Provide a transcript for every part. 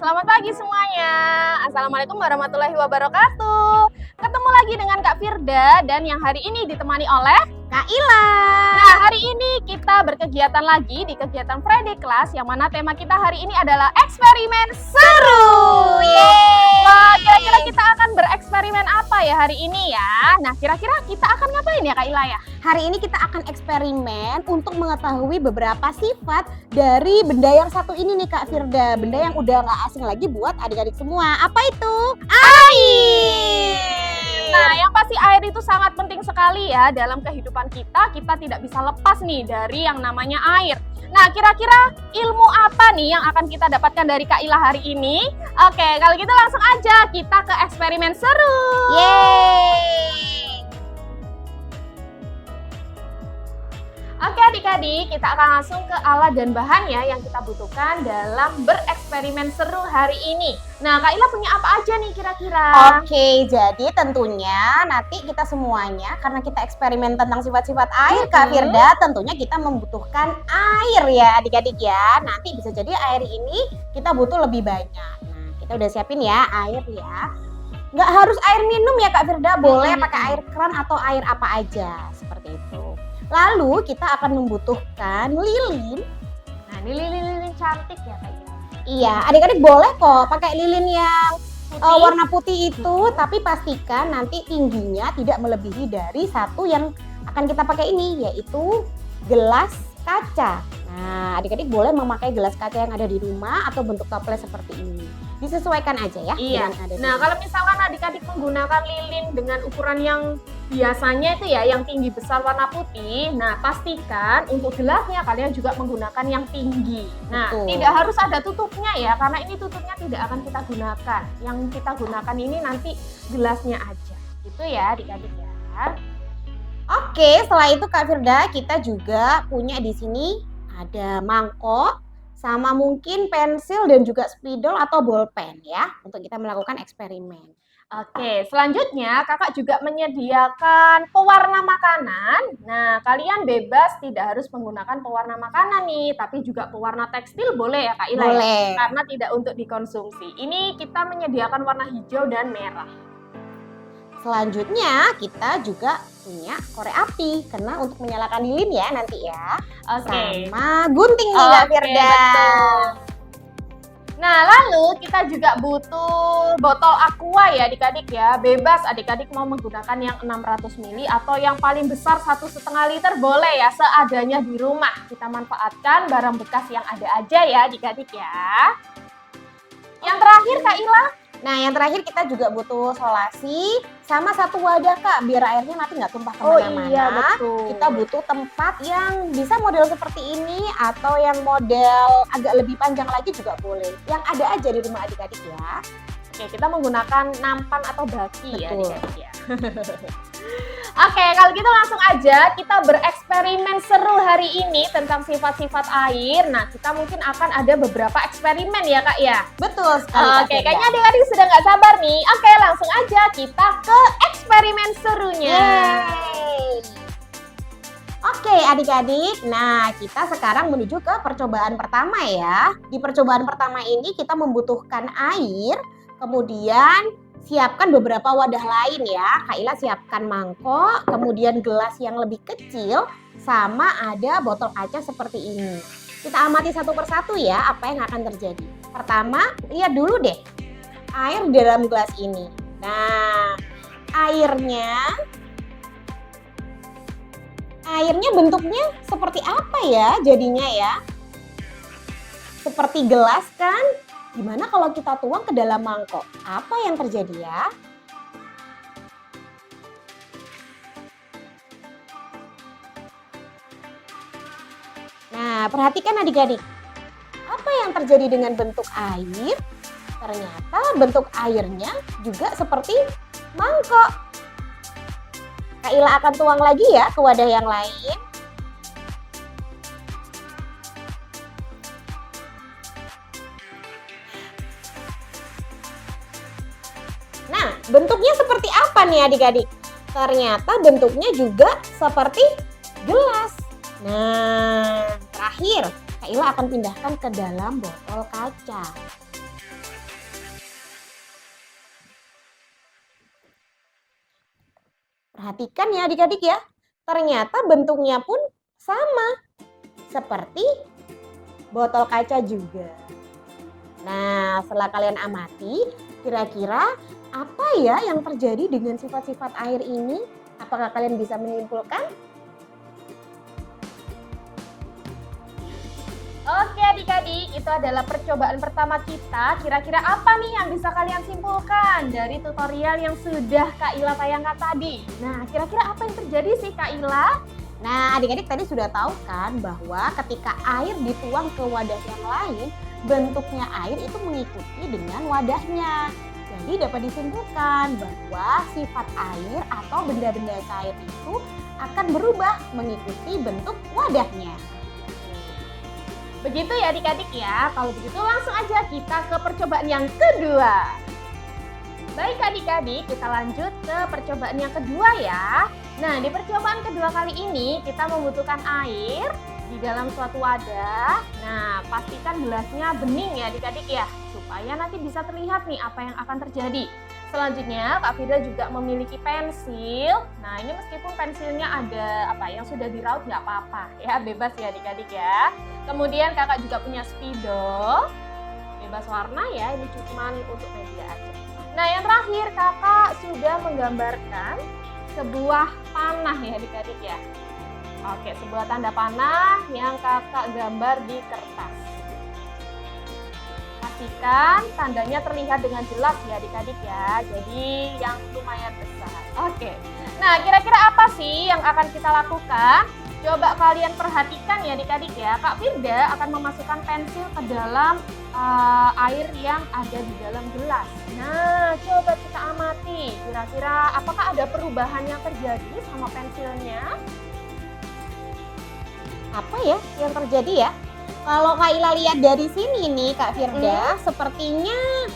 Selamat pagi semuanya. Assalamualaikum warahmatullahi wabarakatuh. Ketemu lagi dengan Kak Firda dan yang hari ini ditemani oleh Kak Ila. Nah, hari ini kita berkegiatan lagi di kegiatan Friday Class yang mana tema kita hari ini adalah eksperimen seru. Wah, kira-kira kita akan bereksperimen apa ya hari ini ya? Nah, kira-kira kita akan ngapain ya Kak Ila ya? Hari ini kita akan eksperimen untuk mengetahui beberapa sifat dari benda yang satu ini nih Kak Firda. Benda yang udah nggak asing lagi buat adik-adik semua. Apa itu? Air! Nah, yang pasti air itu sangat penting sekali ya dalam kehidupan kita. Kita tidak bisa lepas nih dari yang namanya air. Nah, kira-kira ilmu apa nih yang akan kita dapatkan dari Kak Ila hari ini? Oke, kalau gitu langsung aja kita ke eksperimen seru. Yeay! Oke adik-adik, kita akan langsung ke alat dan bahannya yang kita butuhkan dalam bereksperimen seru hari ini. Nah, Kak Ila punya apa aja nih kira-kira? Oke, jadi tentunya nanti kita semuanya, karena kita eksperimen tentang sifat-sifat air Kak Firda, tentunya kita membutuhkan air ya adik-adik ya. Nanti bisa jadi air ini kita butuh lebih banyak. Nah, kita udah siapin ya air ya. Nggak harus air minum ya Kak Firda, boleh pakai air keran atau air apa aja, seperti itu. Lalu kita akan membutuhkan lilin. Nah, ini lilin-lilin cantik ya Kak Ila. Iya, adik-adik boleh kok pakai lilin yang Putih. warna putih itu, tapi pastikan nanti tingginya tidak melebihi dari satu yang akan kita pakai ini, yaitu gelas kaca. Nah, adik-adik boleh memakai gelas kaca yang ada di rumah atau bentuk toples seperti ini. Disesuaikan aja ya. Iya. dengan ada di Nah, rumah. kalau misalkan adik-adik menggunakan lilin dengan ukuran yang biasanya itu ya, yang tinggi besar warna putih. Nah, pastikan untuk gelasnya kalian juga menggunakan yang tinggi. Nah, Betul. tidak harus ada tutupnya ya, karena ini tutupnya tidak akan kita gunakan. Yang kita gunakan ini nanti gelasnya aja. Itu ya adik-adik ya. Oke, setelah itu Kak Firda, kita juga punya di sini ada mangkok sama mungkin pensil dan juga spidol atau bolpen ya untuk kita melakukan eksperimen. Oke, selanjutnya kakak juga menyediakan pewarna makanan. Nah, kalian bebas tidak harus menggunakan pewarna makanan nih, tapi juga pewarna tekstil boleh ya Kak Ila? Boleh. Ya? Karena tidak untuk dikonsumsi. Ini kita menyediakan warna hijau dan merah. Selanjutnya kita juga punya korek api karena untuk menyalakan lilin ya nanti ya. Oke. Sama gunting nih Kak Firda. Betul. Nah, lalu kita juga butuh botol aqua ya adik-adik ya. Bebas adik-adik mau menggunakan yang 600 ml atau yang paling besar 1,5 liter boleh ya, seadanya di rumah. Kita manfaatkan barang bekas yang ada aja ya adik-adik ya. Yang terakhir Kak Ila. Nah yang terakhir kita juga butuh solasi sama satu wadah Kak biar airnya nanti nggak tumpah Oh kemana-mana. iya betul. Kita butuh tempat yang bisa model seperti ini atau yang model agak lebih panjang lagi juga boleh. Yang ada aja di rumah adik-adik ya. Oke, kita menggunakan nampan atau baki ya Betul. adik-adik ya. Oke, kalau gitu langsung aja kita bereksperimen seru hari ini tentang sifat-sifat air. Nah, kita mungkin akan ada beberapa eksperimen ya Kak ya. Betul sekali Kak Oke, Firda. kayaknya adik-adik sudah nggak sabar nih. Oke, langsung aja kita ke eksperimen serunya. Yeay. Oke adik-adik, nah kita sekarang menuju ke percobaan pertama ya. Di percobaan pertama ini kita membutuhkan air, kemudian siapkan beberapa wadah lain ya. Kak Ila siapkan mangkok, kemudian gelas yang lebih kecil, sama ada botol kaca seperti ini. Kita amati satu persatu ya apa yang akan terjadi. Pertama, lihat dulu deh air di dalam gelas ini. Nah, airnya bentuknya seperti apa ya jadinya ya? Seperti gelas kan? Gimana kalau kita tuang ke dalam mangkok? Apa yang terjadi ya? Nah, perhatikan adik-adik. Apa yang terjadi dengan bentuk air? Ternyata bentuk airnya juga seperti mangkok. Kak Ila akan tuang lagi ya ke wadah yang lain. Nah, bentuknya seperti apa nih adik-adik? Ternyata bentuknya juga seperti gelas. Nah, terakhir Kak Ila akan pindahkan ke dalam botol kaca. Perhatikan ya adik-adik ya, ternyata bentuknya pun sama seperti botol kaca juga. Nah, setelah kalian amati, kira-kira apa ya yang terjadi dengan sifat-sifat air ini? Apakah kalian bisa menyimpulkan? Oke adik-adik, itu adalah percobaan pertama kita. Kira-kira apa nih yang bisa kalian simpulkan dari tutorial yang sudah Kak Ila tayangkan tadi? Nah, kira-kira apa yang terjadi sih Kak Ila? Nah, adik-adik tadi sudah tahu kan bahwa ketika air dituang ke wadah yang lain, bentuknya air itu mengikuti dengan wadahnya. Jadi dapat disimpulkan bahwa sifat air atau benda-benda cair itu akan berubah mengikuti bentuk wadahnya. Begitu ya adik-adik ya. Kalau begitu langsung aja kita ke percobaan yang kedua. Baik adik-adik, kita lanjut ke percobaan yang kedua ya. Nah, di percobaan kedua kali ini kita membutuhkan air di dalam suatu wadah. Nah, pastikan gelasnya bening ya adik-adik ya, supaya nanti bisa terlihat nih apa yang akan terjadi. Selanjutnya, Kak Firda juga memiliki pensil. Nah, ini meskipun pensilnya ada yang sudah diraut nggak apa-apa ya, bebas ya adik-adik ya. Kemudian kakak juga punya spidol, bebas warna ya, ini cuma untuk media aja. Nah, yang terakhir kakak sudah menggambarkan sebuah panah ya adik-adik ya. Oke, sebuah tanda panah yang kakak gambar di kertas. Pastikan tandanya terlihat dengan jelas ya adik-adik ya, jadi yang lumayan besar. Oke, nah kira-kira apa sih yang akan kita lakukan? Coba kalian perhatikan ya adik-adik ya, Kak Firda akan memasukkan pensil ke dalam air yang ada di dalam gelas. Nah, coba kita amati, kira-kira apakah ada perubahan yang terjadi sama pensilnya? Apa ya yang terjadi ya? Kalau Kak Ila lihat dari sini nih Kak Firda, sepertinya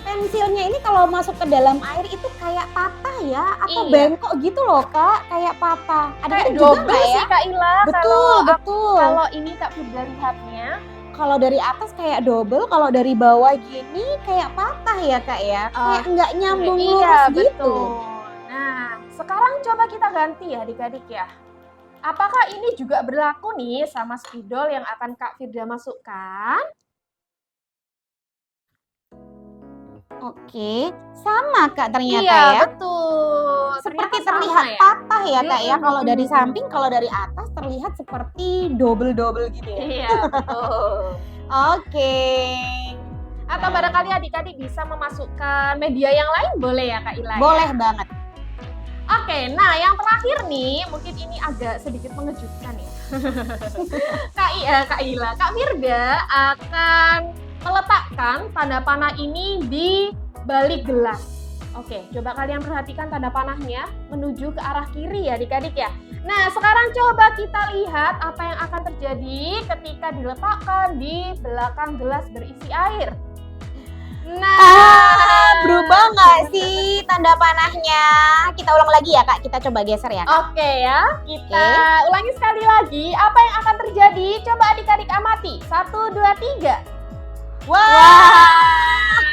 pensilnya ini kalau masuk ke dalam air itu kayak patah ya, atau bengkok gitu loh Kak, kayak patah. Ada Kayak juga double nggak ya? sih Kak Ila. Betul, betul. Kalau ini Kak Firda lihatnya, kalau dari atas kayak double, kalau dari bawah gini kayak patah ya Kak ya, kayak nggak nyambung lurus gitu. Betul. Nah, sekarang coba kita ganti ya adik-adik ya. Apakah ini juga berlaku nih sama spidol yang akan Kak Firda masukkan? Oke, sama Kak ternyata Iya, ya. betul. Seperti Ternyata terlihat sama ya? patah ya Kak ya. Kalau dari Mm-mm. samping, kalau dari atas terlihat seperti double-double gitu ya. Iya, betul. Oke. Atau barangkali adik-adik bisa memasukkan media yang lain, boleh ya Kak Ila? Boleh banget. Oke, nah yang terakhir nih, mungkin ini agak sedikit mengejutkan ya. Kak Ila, Kak Firda akan meletakkan tanda panah ini di balik gelas. Oke, coba kalian perhatikan tanda panahnya menuju ke arah kiri ya adik-adik ya. Nah, sekarang coba kita lihat apa yang akan terjadi ketika diletakkan di belakang gelas berisi air. Nah, berubah nggak sih tanda panahnya? Kita ulang lagi ya Kak, kita coba geser ya Kak. Oke ya, kita ulangi sekali lagi. Apa yang akan terjadi? Coba adik-adik amati. 1, 2, 3. Wah,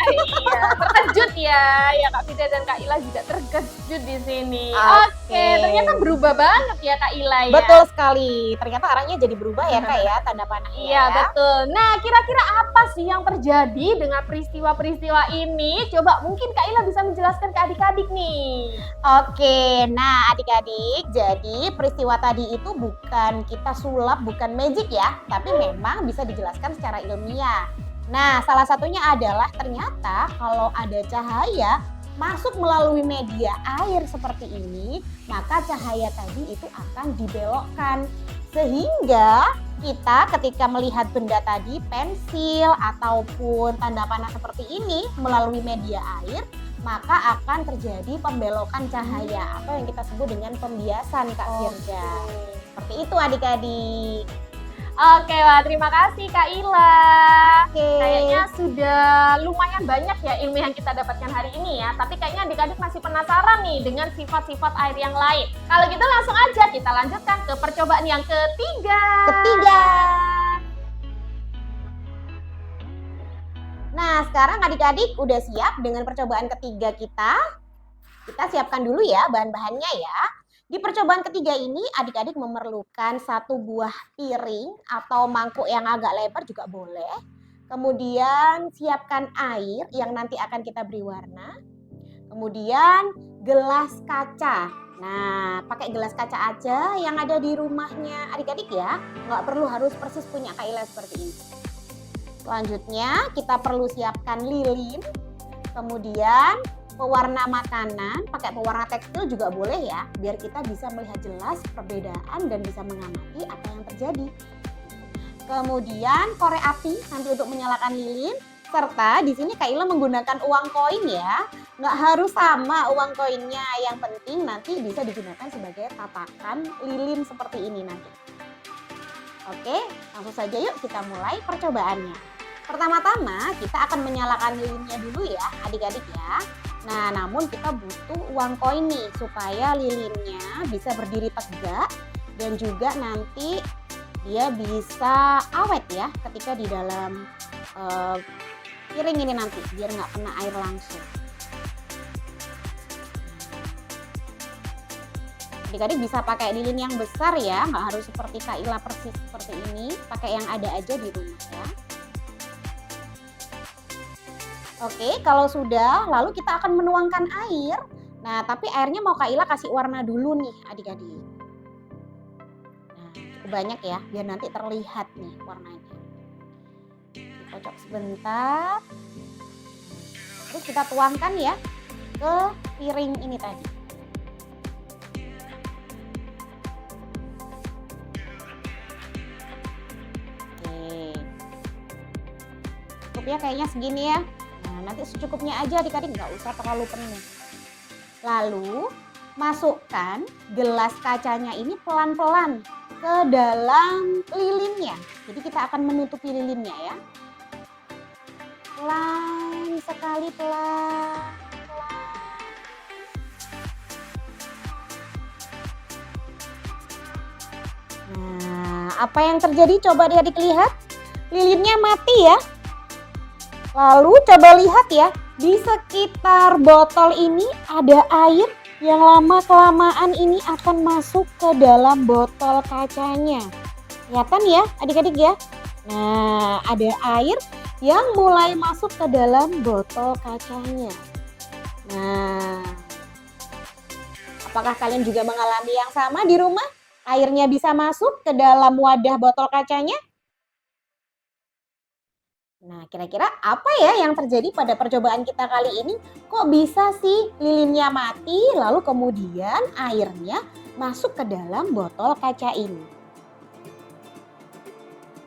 iya, terkejut ya. Ya Kak Firda dan Kak Ila juga terkejut di sini. Oke, ternyata berubah banget ya Kak Ila ya. Betul sekali. Ternyata arahnya jadi berubah ya Kak ya tanda panahnya. Iya, betul. Nah, kira-kira apa sih yang terjadi dengan peristiwa-peristiwa ini? Coba mungkin Kak Ila bisa menjelaskan ke adik-adik nih. Oke, nah adik-adik, jadi peristiwa tadi itu bukan kita sulap, bukan magic ya, tapi memang bisa dijelaskan secara ilmiah. Nah, salah satunya adalah ternyata kalau ada cahaya masuk melalui media air seperti ini, maka cahaya tadi itu akan dibelokkan. Sehingga kita ketika melihat benda tadi, pensil ataupun tanda panah seperti ini melalui media air, maka akan terjadi pembelokan cahaya atau yang kita sebut dengan pembiasan Kak Firda. Seperti itu adik-adik. Oke, wah terima kasih Kak Ila. Oke. Kayaknya sudah lumayan banyak ya ilmu yang kita dapatkan hari ini ya. Tapi kayaknya adik-adik masih penasaran nih dengan sifat-sifat air yang lain. Kalau gitu langsung aja kita lanjutkan ke percobaan yang ketiga. Nah, sekarang adik-adik udah siap dengan percobaan ketiga kita? Kita siapkan dulu ya bahan-bahannya ya. Di percobaan ketiga ini adik-adik memerlukan satu buah piring atau mangkuk yang agak lebar juga boleh. Kemudian siapkan air yang nanti akan kita beri warna. Kemudian gelas kaca. Nah, pakai gelas kaca aja yang ada di rumahnya adik-adik ya. Nggak perlu harus persis punya Kak Ila seperti ini. Selanjutnya kita perlu siapkan lilin. Kemudian pewarna makanan, pakai pewarna tekstil juga boleh ya, biar kita bisa melihat jelas perbedaan dan bisa mengamati apa yang terjadi. Kemudian korek api nanti untuk menyalakan lilin, serta di sini Kak Ila menggunakan uang koin ya. Nggak harus sama uang koinnya, yang penting nanti bisa digunakan sebagai tatakan lilin seperti ini nanti. Oke, langsung saja yuk kita mulai percobaannya. Pertama-tama kita akan menyalakan lilinnya dulu ya adik-adik ya. Nah, namun kita butuh uang koin nih supaya lilinnya bisa berdiri tegak dan juga nanti dia bisa awet ya ketika di dalam piring ini nanti biar nggak kena air langsung. Adik-adik bisa pakai lilin yang besar ya, nggak harus seperti Kak Ila persis seperti ini, pakai yang ada aja di rumah ya. Oke, kalau sudah, lalu kita akan menuangkan air. Nah, tapi airnya mau Kak Ila kasih warna dulu nih adik-adik. Nah, cukup banyak ya, biar nanti terlihat nih warnanya. Dikocok sebentar. Terus kita tuangkan ya ke piring ini tadi. Oke. Cukup ya kayaknya segini ya. Nanti secukupnya aja adik-adik, nggak usah terlalu penuh. Lalu masukkan gelas kacanya ini pelan-pelan ke dalam lilinnya. Jadi kita akan menutupi lilinnya ya. Pelan sekali, pelan. Nah, apa yang terjadi? Coba adik-adik lihat. Lilinnya mati ya. Lalu coba lihat ya, di sekitar botol ini ada air yang lama-kelamaan ini akan masuk ke dalam botol kacanya. Kelihatan ya adik-adik ya? Nah, ada air yang mulai masuk ke dalam botol kacanya. Nah, apakah kalian juga mengalami yang sama di rumah? Airnya bisa masuk ke dalam wadah botol kacanya? Nah, kira-kira apa ya yang terjadi pada percobaan kita kali ini? Kok bisa sih lilinnya mati, lalu kemudian airnya masuk ke dalam botol kaca ini?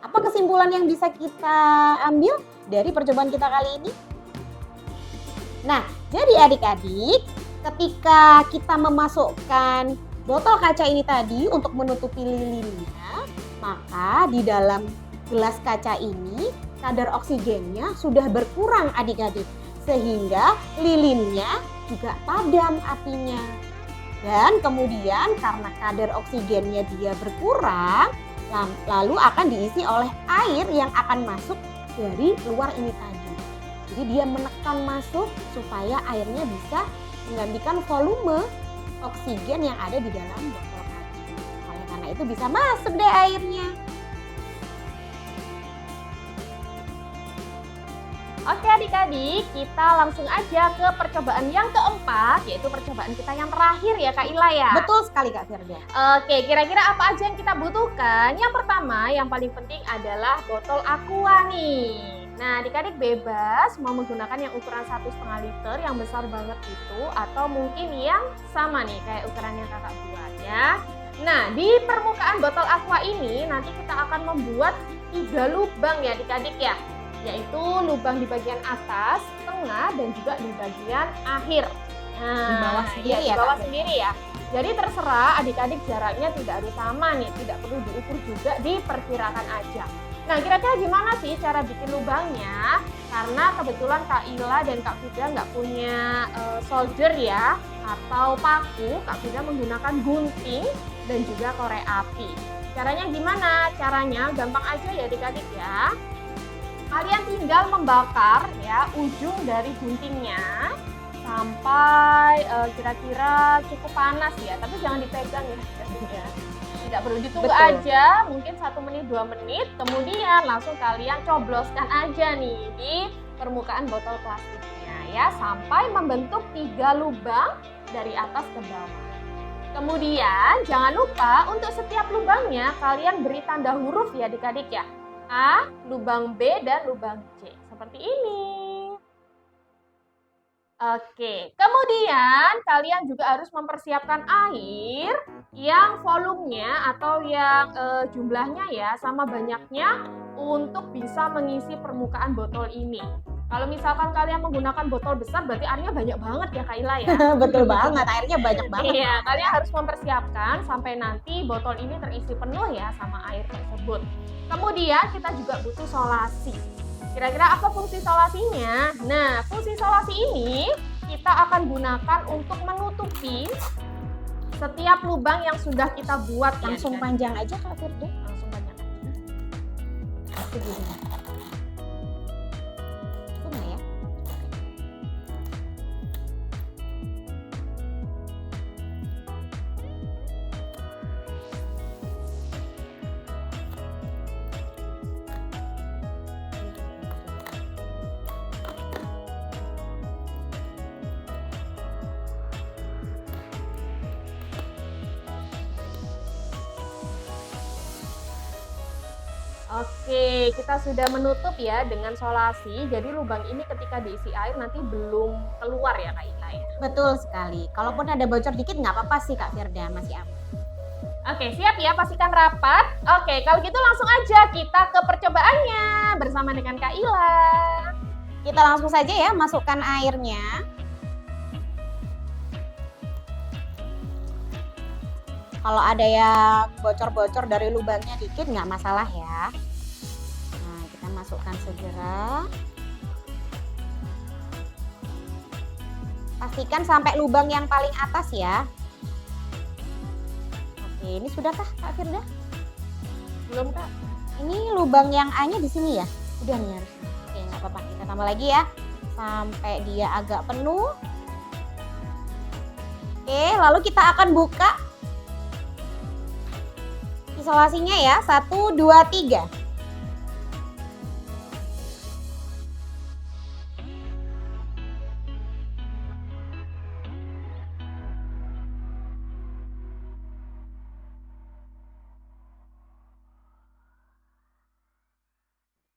Apa kesimpulan yang bisa kita ambil dari percobaan kita kali ini? Nah, jadi adik-adik, ketika kita memasukkan botol kaca ini tadi untuk menutupi lilinnya, maka di dalam gelas kaca ini kadar oksigennya sudah berkurang adik-adik, sehingga lilinnya juga padam apinya. Dan kemudian karena kadar oksigennya dia berkurang, lalu akan diisi oleh air yang akan masuk dari luar ini tadi. Jadi dia menekan masuk supaya airnya bisa menggantikan volume oksigen yang ada di dalam botol kaca. Oleh karena itu bisa masuk deh airnya. Oke adik-adik, kita langsung aja ke percobaan yang keempat, yaitu percobaan kita yang terakhir ya Kak Ila ya. Betul sekali Kak Firda. Oke, kira-kira apa aja yang kita butuhkan? Yang pertama, yang paling penting adalah botol aqua nih. Nah, adik-adik bebas mau menggunakan yang ukuran 1,5 liter yang besar banget itu, atau mungkin yang sama nih kayak ukuran yang kakak buat ya. Nah, di permukaan botol aqua ini nanti kita akan membuat 3 lubang ya adik-adik ya, yaitu lubang di bagian atas, tengah, dan juga di bagian akhir. Nah, di bawah sendiri ya, ya, di bawah Kak? sendiri ya. Jadi terserah adik-adik jaraknya tidak harus sama nih, tidak perlu diukur juga, diperkirakan aja. Nah, kira-kira gimana sih cara bikin lubangnya? Karena kebetulan Kak Ila dan Kak Fida nggak punya solder ya, atau paku. Kak Fida menggunakan gunting dan juga korek api. Caranya gimana? Caranya gampang aja ya adik-adik ya. Kalian tinggal membakar ya ujung dari guntingnya sampai kira-kira cukup panas ya, tapi jangan dipegang ya. Tidak perlu, ditunggu Betul. aja mungkin 1 menit 2 menit, kemudian langsung kalian cobloskan aja nih di permukaan botol plastiknya ya, sampai membentuk 3 lubang dari atas ke bawah. Kemudian jangan lupa untuk setiap lubangnya kalian beri tanda huruf ya adik-adik ya. A, lubang B, dan lubang C. Seperti ini. Oke, kemudian kalian juga harus mempersiapkan air yang volumenya atau yang jumlahnya ya sama banyaknya untuk bisa mengisi permukaan botol ini. Kalau misalkan kalian menggunakan botol besar berarti airnya banyak banget ya Kak Ila ya. Betul banget, airnya banyak banget. Iya, kalian harus mempersiapkan sampai nanti botol ini terisi penuh ya sama air tersebut. Kemudian kita juga butuh solasi. Kira-kira apa fungsi solasinya? Nah, fungsi solasi ini kita akan gunakan untuk menutupi setiap lubang yang sudah kita buat. Langsung panjang aja Kak Firda. Langsung panjang aja. Itu gini. Benar ya? Oke, kita sudah menutup ya dengan solasi. Jadi lubang ini ketika diisi air nanti belum keluar ya Kak Ila ya. Betul sekali. Kalaupun ada bocor dikit nggak apa-apa sih Kak Firda, masih aman. Oke, siap ya, pastikan rapat. Oke, kalau gitu langsung aja kita ke percobaannya bersama dengan Kak Ila. Kita langsung saja ya masukkan airnya. Kalau ada yang bocor-bocor dari lubangnya dikit nggak masalah ya. Nah, kita masukkan segera. Pastikan sampai lubang yang paling atas ya. Oke, ini sudahkah Kak Firda? Belum Kak? Ini lubang yang A-nya di sini ya? Udah nih harusnya. Oke, nggak apa-apa. Kita tambah lagi ya. Sampai dia agak penuh. Oke, lalu kita akan buka isolasinya ya, 1, 2, 3.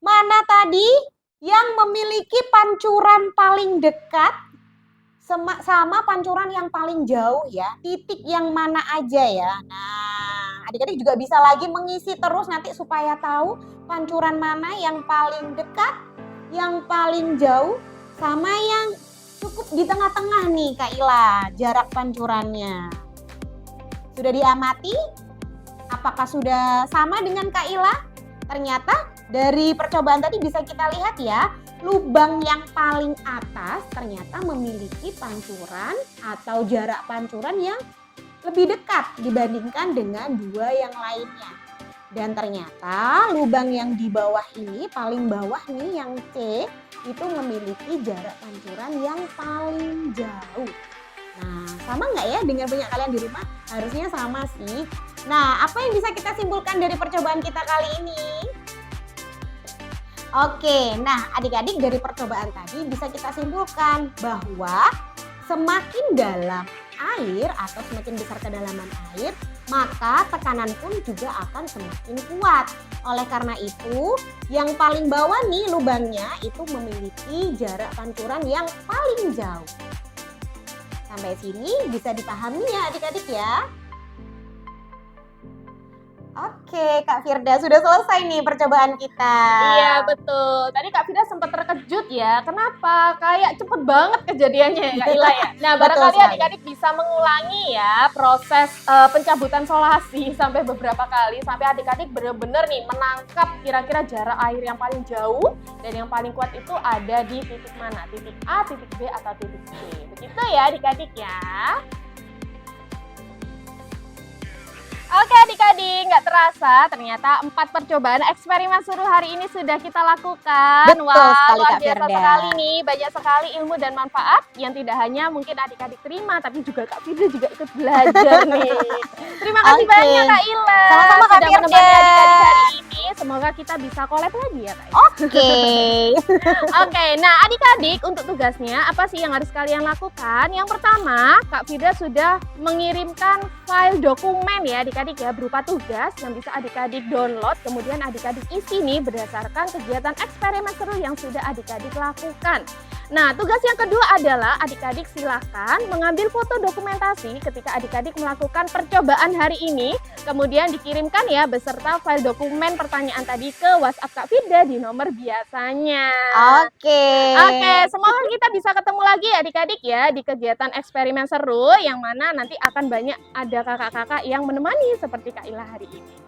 Mana tadi yang memiliki pancuran paling dekat sama pancuran yang paling jauh ya? Titik yang mana aja ya? Nah, adik-adik juga bisa lagi mengisi terus nanti supaya tahu pancuran mana yang paling dekat, yang paling jauh, sama yang cukup di tengah-tengah nih Kak Ila, jarak pancurannya. Sudah diamati? Apakah sudah sama dengan Kak Ila? Ternyata dari percobaan tadi bisa kita lihat ya, lubang yang paling atas ternyata memiliki pancuran atau jarak pancuran yang lebih dekat dibandingkan dengan dua yang lainnya. Dan ternyata lubang yang di bawah ini, paling bawah nih yang C, itu memiliki jarak pancuran yang paling jauh. Nah, sama nggak ya dengan punya kalian di rumah? Harusnya sama sih. Nah, apa yang bisa kita simpulkan dari percobaan kita kali ini? Oke, nah adik-adik dari percobaan tadi bisa kita simpulkan bahwa semakin dalam air atau semakin besar kedalaman air, maka tekanan pun juga akan semakin kuat. Oleh karena itu, yang paling bawah nih lubangnya itu memiliki jarak pancuran yang paling jauh. Sampai sini bisa dipahami ya adik-adik ya. Oke, Kak Firda, sudah selesai nih percobaan kita. Iya, betul. Tadi Kak Firda sempat terkejut ya. Kenapa? Kayak cepet banget kejadiannya ya Kak Ila ya. Nah, barangkali adik-adik bisa mengulangi ya proses pencabutan solasi sampai beberapa kali. Sampai adik-adik benar-benar nih menangkap kira-kira jarak air yang paling jauh dan yang paling kuat itu ada di titik mana? Titik A, titik B, atau titik C. Begitu ya adik-adik ya. Oke adik-adik. adik-adik, nggak terasa ternyata 4 percobaan eksperimen seru hari ini sudah kita lakukan. Betul sekali, luar Kak biasa Firda. sekali nih, banyak sekali ilmu dan manfaat yang tidak hanya mungkin adik-adik terima, tapi juga Kak Firda juga ikut belajar nih. Terima kasih Oke. banyak Kak Ila. Sama-sama, Kak sudah Firda. menemani adik-adik hari ini. Semoga kita bisa collab lagi ya Kak. Oke. Oke, nah adik-adik untuk tugasnya apa sih yang harus kalian lakukan? Yang pertama, Kak Firda sudah mengirimkan file dokumen ya adik-adik ya berupa tugas yang bisa adik-adik download, kemudian adik-adik isi nih berdasarkan kegiatan eksperimen seru yang sudah adik-adik lakukan. Nah, tugas yang kedua adalah adik-adik silakan mengambil foto dokumentasi ketika adik-adik melakukan percobaan hari ini, kemudian dikirimkan ya beserta file dokumen pertanyaan tadi ke WhatsApp Kak Firda di nomor biasanya. Oke. Oke, semoga kita bisa ketemu lagi adik-adik ya di kegiatan eksperimen seru yang mana nanti akan banyak ada kakak-kakak yang menemani seperti Kak Ila hari ini.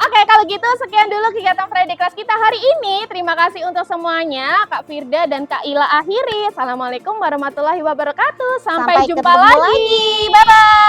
Oke, kalau gitu sekian dulu kegiatan Friday Class kita hari ini. Terima kasih untuk semuanya, Kak Firda dan Kak Ila akhiri. Assalamualaikum warahmatullahi wabarakatuh. Sampai jumpa ketemu lagi. Bye-bye.